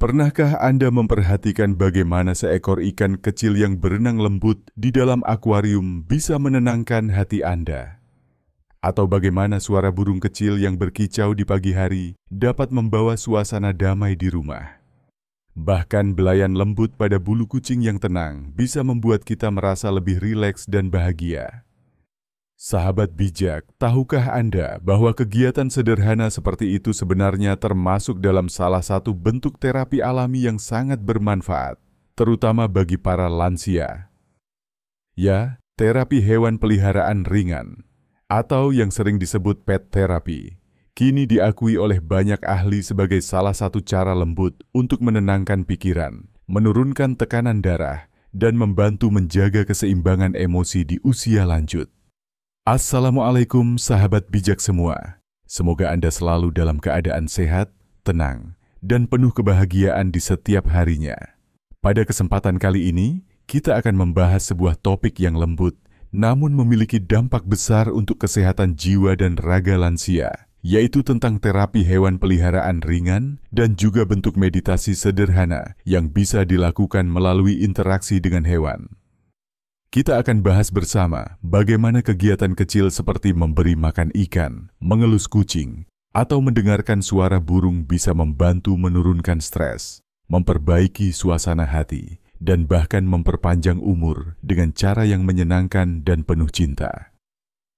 Pernahkah Anda memperhatikan bagaimana seekor ikan kecil yang berenang lembut di dalam akuarium bisa menenangkan hati Anda? Atau bagaimana suara burung kecil yang berkicau di pagi hari dapat membawa suasana damai di rumah? Bahkan belayan lembut pada bulu kucing yang tenang bisa membuat kita merasa lebih rileks dan bahagia. Sahabat bijak, tahukah Anda bahwa kegiatan sederhana seperti itu sebenarnya termasuk dalam salah satu bentuk terapi alami yang sangat bermanfaat, terutama bagi para lansia? Ya, terapi hewan peliharaan ringan, atau yang sering disebut pet therapy, kini diakui oleh banyak ahli sebagai salah satu cara lembut untuk menenangkan pikiran, menurunkan tekanan darah, dan membantu menjaga keseimbangan emosi di usia lanjut. Assalamualaikum sahabat bijak semua. Semoga Anda selalu dalam keadaan sehat, tenang, dan penuh kebahagiaan di setiap harinya. Pada kesempatan kali ini, kita akan membahas sebuah topik yang lembut, namun memiliki dampak besar untuk kesehatan jiwa dan raga lansia, yaitu tentang terapi hewan peliharaan ringan dan juga bentuk meditasi sederhana yang bisa dilakukan melalui interaksi dengan hewan. Kita akan bahas bersama bagaimana kegiatan kecil seperti memberi makan ikan, mengelus kucing, atau mendengarkan suara burung bisa membantu menurunkan stres, memperbaiki suasana hati, dan bahkan memperpanjang umur dengan cara yang menyenangkan dan penuh cinta.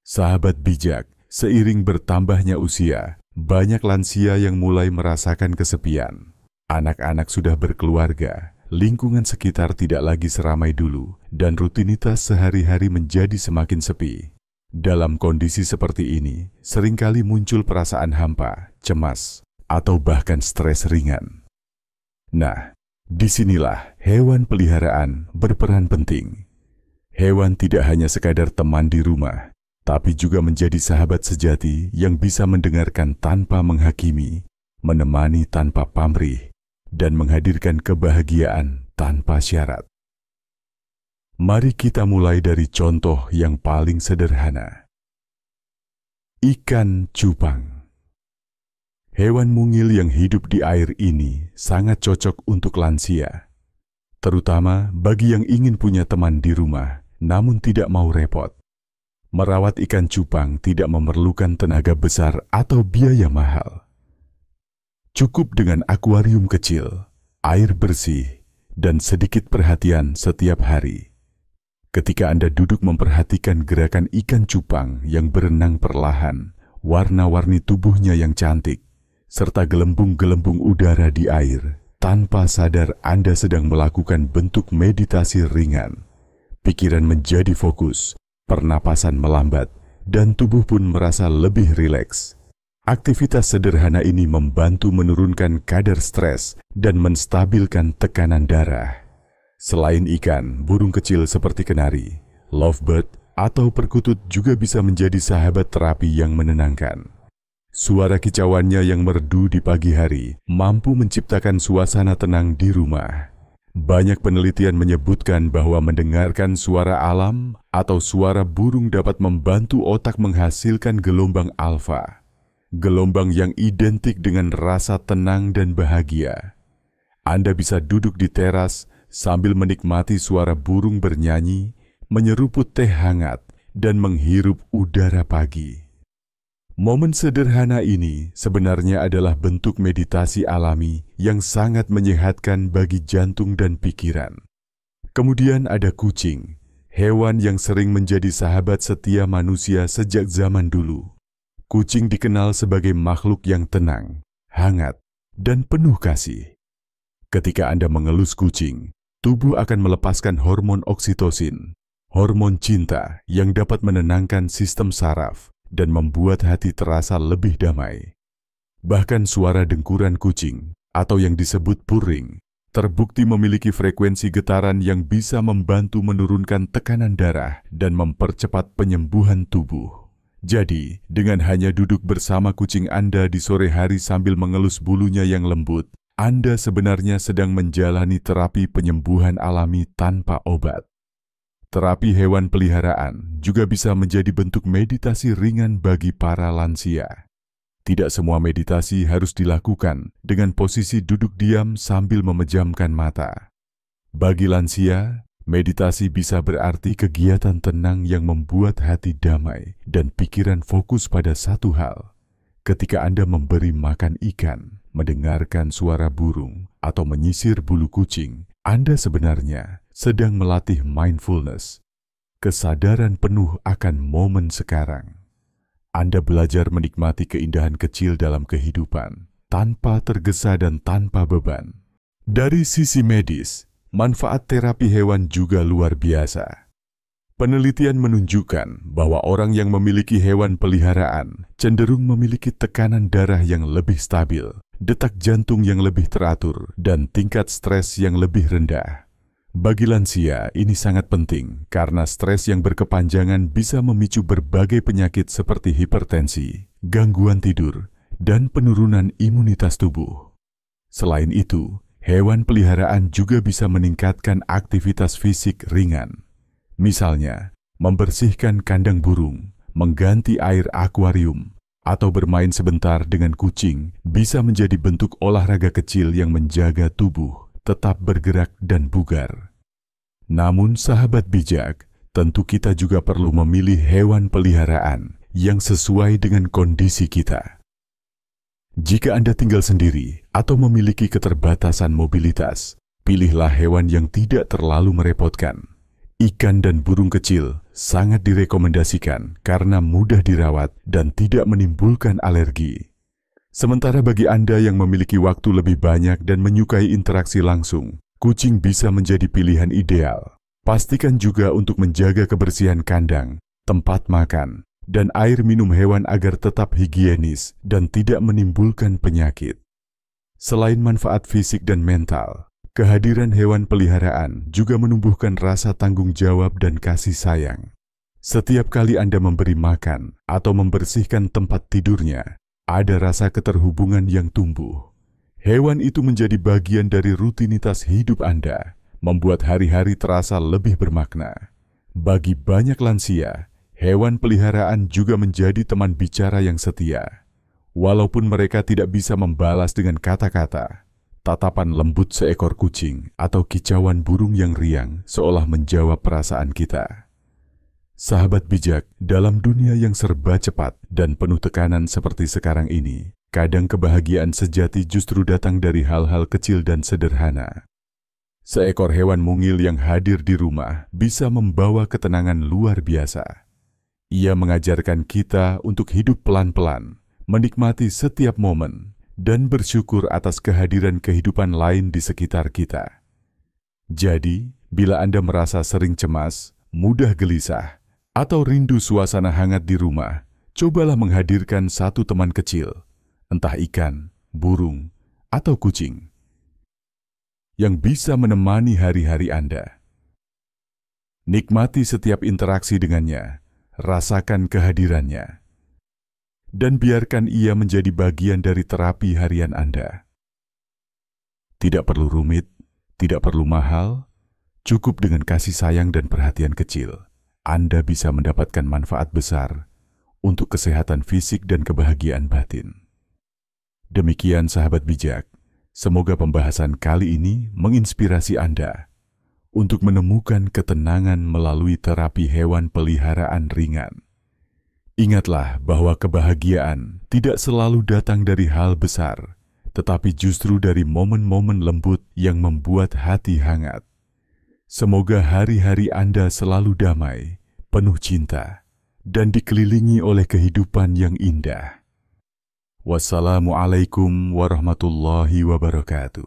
Sahabat bijak, seiring bertambahnya usia, banyak lansia yang mulai merasakan kesepian. Anak-anak sudah berkeluarga, lingkungan sekitar tidak lagi seramai dulu, dan rutinitas sehari-hari menjadi semakin sepi. Dalam kondisi seperti ini, seringkali muncul perasaan hampa, cemas, atau bahkan stres ringan. Nah, disinilah hewan peliharaan berperan penting. Hewan tidak hanya sekadar teman di rumah, tapi juga menjadi sahabat sejati yang bisa mendengarkan tanpa menghakimi, menemani tanpa pamrih, dan menghadirkan kebahagiaan tanpa syarat. Mari kita mulai dari contoh yang paling sederhana. Ikan cupang. Hewan mungil yang hidup di air ini sangat cocok untuk lansia, terutama bagi yang ingin punya teman di rumah namun tidak mau repot. Merawat ikan cupang tidak memerlukan tenaga besar atau biaya mahal. Cukup dengan akuarium kecil, air bersih, dan sedikit perhatian setiap hari. Ketika Anda duduk memperhatikan gerakan ikan cupang yang berenang perlahan, warna-warni tubuhnya yang cantik, serta gelembung-gelembung udara di air, tanpa sadar Anda sedang melakukan bentuk meditasi ringan. Pikiran menjadi fokus, pernapasan melambat, dan tubuh pun merasa lebih rileks. Aktivitas sederhana ini membantu menurunkan kadar stres dan menstabilkan tekanan darah. Selain ikan, burung kecil seperti kenari, lovebird, atau perkutut juga bisa menjadi sahabat terapi yang menenangkan. Suara kicauannya yang merdu di pagi hari mampu menciptakan suasana tenang di rumah. Banyak penelitian menyebutkan bahwa mendengarkan suara alam atau suara burung dapat membantu otak menghasilkan gelombang alfa. Gelombang yang identik dengan rasa tenang dan bahagia. Anda bisa duduk di teras sambil menikmati suara burung bernyanyi, menyeruput teh hangat, dan menghirup udara pagi. Momen sederhana ini sebenarnya adalah bentuk meditasi alami yang sangat menyehatkan bagi jantung dan pikiran. Kemudian ada kucing, hewan yang sering menjadi sahabat setia manusia sejak zaman dulu. Kucing dikenal sebagai makhluk yang tenang, hangat, dan penuh kasih. Ketika Anda mengelus kucing, tubuh akan melepaskan hormon oksitosin, hormon cinta yang dapat menenangkan sistem saraf dan membuat hati terasa lebih damai. Bahkan suara dengkuran kucing, atau yang disebut purring, terbukti memiliki frekuensi getaran yang bisa membantu menurunkan tekanan darah dan mempercepat penyembuhan tubuh. Jadi, dengan hanya duduk bersama kucing Anda di sore hari sambil mengelus bulunya yang lembut, Anda sebenarnya sedang menjalani terapi penyembuhan alami tanpa obat. Terapi hewan peliharaan juga bisa menjadi bentuk meditasi ringan bagi para lansia. Tidak semua meditasi harus dilakukan dengan posisi duduk diam sambil memejamkan mata. Bagi lansia, meditasi bisa berarti kegiatan tenang yang membuat hati damai dan pikiran fokus pada satu hal. Ketika Anda memberi makan ikan, mendengarkan suara burung, atau menyisir bulu kucing, Anda sebenarnya sedang melatih mindfulness, kesadaran penuh akan momen sekarang. Anda belajar menikmati keindahan kecil dalam kehidupan, tanpa tergesa dan tanpa beban. Dari sisi medis, manfaat terapi hewan juga luar biasa. Penelitian menunjukkan bahwa orang yang memiliki hewan peliharaan cenderung memiliki tekanan darah yang lebih stabil, detak jantung yang lebih teratur, dan tingkat stres yang lebih rendah. Bagi lansia, ini sangat penting karena stres yang berkepanjangan bisa memicu berbagai penyakit seperti hipertensi, gangguan tidur, dan penurunan imunitas tubuh. Selain itu, hewan peliharaan juga bisa meningkatkan aktivitas fisik ringan. Misalnya, membersihkan kandang burung, mengganti air akuarium, atau bermain sebentar dengan kucing bisa menjadi bentuk olahraga kecil yang menjaga tubuh tetap bergerak dan bugar. Namun sahabat bijak, tentu kita juga perlu memilih hewan peliharaan yang sesuai dengan kondisi kita. Jika Anda tinggal sendiri atau memiliki keterbatasan mobilitas, pilihlah hewan yang tidak terlalu merepotkan. Ikan dan burung kecil sangat direkomendasikan karena mudah dirawat dan tidak menimbulkan alergi. Sementara bagi Anda yang memiliki waktu lebih banyak dan menyukai interaksi langsung, kucing bisa menjadi pilihan ideal. Pastikan juga untuk menjaga kebersihan kandang, tempat makan, dan air minum hewan agar tetap higienis dan tidak menimbulkan penyakit. Selain manfaat fisik dan mental, kehadiran hewan peliharaan juga menumbuhkan rasa tanggung jawab dan kasih sayang. Setiap kali Anda memberi makan atau membersihkan tempat tidurnya, ada rasa keterhubungan yang tumbuh. Hewan itu menjadi bagian dari rutinitas hidup Anda, membuat hari-hari terasa lebih bermakna. Bagi banyak lansia, hewan peliharaan juga menjadi teman bicara yang setia. Walaupun mereka tidak bisa membalas dengan kata-kata, tatapan lembut seekor kucing atau kicauan burung yang riang seolah menjawab perasaan kita. Sahabat bijak, dalam dunia yang serba cepat dan penuh tekanan seperti sekarang ini, kadang kebahagiaan sejati justru datang dari hal-hal kecil dan sederhana. Seekor hewan mungil yang hadir di rumah bisa membawa ketenangan luar biasa. Ia mengajarkan kita untuk hidup pelan-pelan, menikmati setiap momen, dan bersyukur atas kehadiran kehidupan lain di sekitar kita. Jadi, bila Anda merasa sering cemas, mudah gelisah, atau rindu suasana hangat di rumah, cobalah menghadirkan satu teman kecil, entah ikan, burung, atau kucing, yang bisa menemani hari-hari Anda. Nikmati setiap interaksi dengannya, rasakan kehadirannya, dan biarkan ia menjadi bagian dari terapi harian Anda. Tidak perlu rumit, tidak perlu mahal, cukup dengan kasih sayang dan perhatian kecil. Anda bisa mendapatkan manfaat besar untuk kesehatan fisik dan kebahagiaan batin. Demikian sahabat bijak, semoga pembahasan kali ini menginspirasi Anda untuk menemukan ketenangan melalui terapi hewan peliharaan ringan. Ingatlah bahwa kebahagiaan tidak selalu datang dari hal besar, tetapi justru dari momen-momen lembut yang membuat hati hangat. Semoga hari-hari Anda selalu damai, penuh cinta, dan dikelilingi oleh kehidupan yang indah. Wassalamualaikum warahmatullahi wabarakatuh.